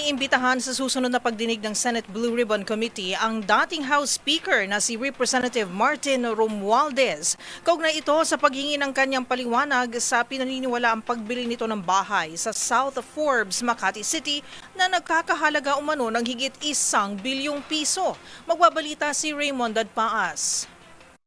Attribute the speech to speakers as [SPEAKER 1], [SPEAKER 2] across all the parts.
[SPEAKER 1] iniimbitahan sa susunod na pagdinig ng Senate Blue Ribbon Committee ang dating House Speaker na si Representative Martin Romualdez. Kaugnay ito sa paghingi ng kanyang paliwanag sa pinaniniwalaang pagbili nito ng bahay sa South Forbes, Makati City na nagkakahalaga umano ng higit 1 bilyong piso. Magbabalita si Raymond Dadpaas.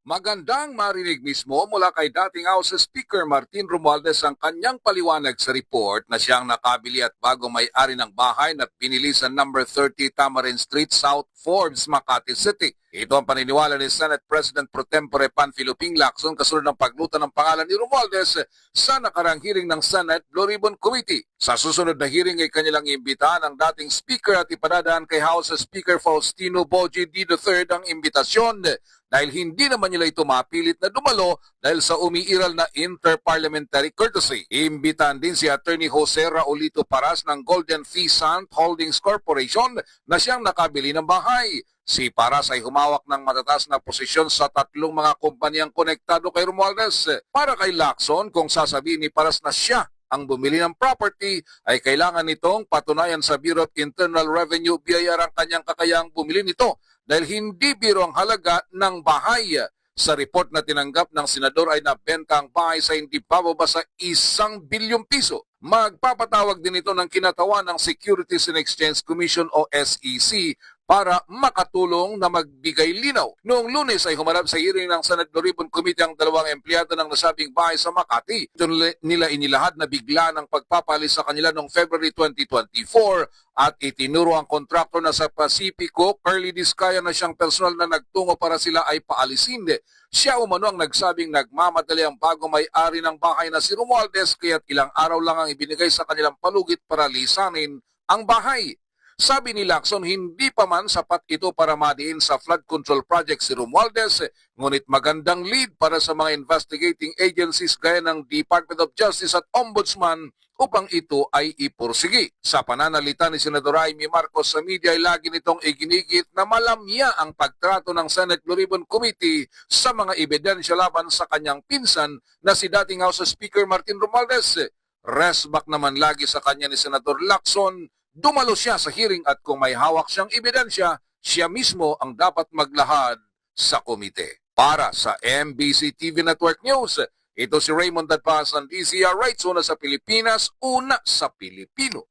[SPEAKER 2] Magandang marinig mismo mula kay dating House Speaker Martin Romualdez ang kanyang paliwanag sa report na siyang nakabili at bago may-ari ng bahay na pinili sa number 30 Tamarin Street, South Forbes, Makati City. Ito ang paniniwala ni Senate President Pro Tempore Panfilo Ping Lacson kasunod ng pagluta ng pangalan ni Romualdez sa nakarang hearing ng Senate Blue Ribbon Committee. Sa susunod na hearing ay kanilang imbitahan ang dating Speaker at ipadadaan kay House Speaker Faustino Bogie D. III ang imbitasyon dahil hindi naman nila ito mapilit na dumalo dahil sa umiiral na interparliamentary courtesy. Imbitahan din si Attorney Jose Raulito Paras ng Golden Pheasant Holdings Corporation na siyang nakabili ng bahay. Si Paras ay humawak ng matataas na posisyon sa 3 mga kumpanyang konektado kay Romualdez. Para kay Lacson, kung sasabihin ni Paras na siya ang bumili ng property, ay kailangan nitong patunayan sa Bureau of Internal Revenue BIR ang kanyang kakayahang bumili nito dahil hindi biro ang halaga ng bahay. Sa report na tinanggap ng senador ay nabenta ang bahay sa hindi bababa sa 1 bilyong piso. Magpapatawag din ito ng kinatawan ng Securities and Exchange Commission o SEC para makatulong na magbigay linaw. Noong Lunes ay humarap sa hearing ng Senate Blue Ribbon Committee ang 2 empleyado ng nasabing bahay sa Makati. Ito nila inilahad na bigla ng pagpapalis sa kanila noong February 2024 at itinuro ang kontraktor na sa Pacifico, Curly Discaya na siyang personal na nagtungo para sila ay paalisin. Siya umano ang nagsabing nagmamadali ang bago may-ari ng bahay na si Romualdez kaya't ilang araw lang ang ibinigay sa kanilang palugit para lisanin ang bahay. Sabi ni Lacson, hindi pa man sapat ito para madiin sa flood control project si Romualdez, ngunit magandang lead para sa mga investigating agencies gaya ng Department of Justice at Ombudsman upang ito ay ipursigi. Sa pananalita ni Senador Jaime Marcos sa media ay lagi nitong iginigit na malamya ang pagtrato ng Senate Blue Ribbon Committee sa mga ebidensya laban sa kanyang pinsan na si dating House Speaker Martin Romualdez. Resback naman lagi sa kanya ni Senador Lacson, dumalo siya sa hearing at kung may hawak siyang ebidensya, siya mismo ang dapat maglahad sa komite. Para sa MBC TV Network News, ito si Raymond Dadpaas ng DZRH, una sa Pilipinas, una sa Pilipino.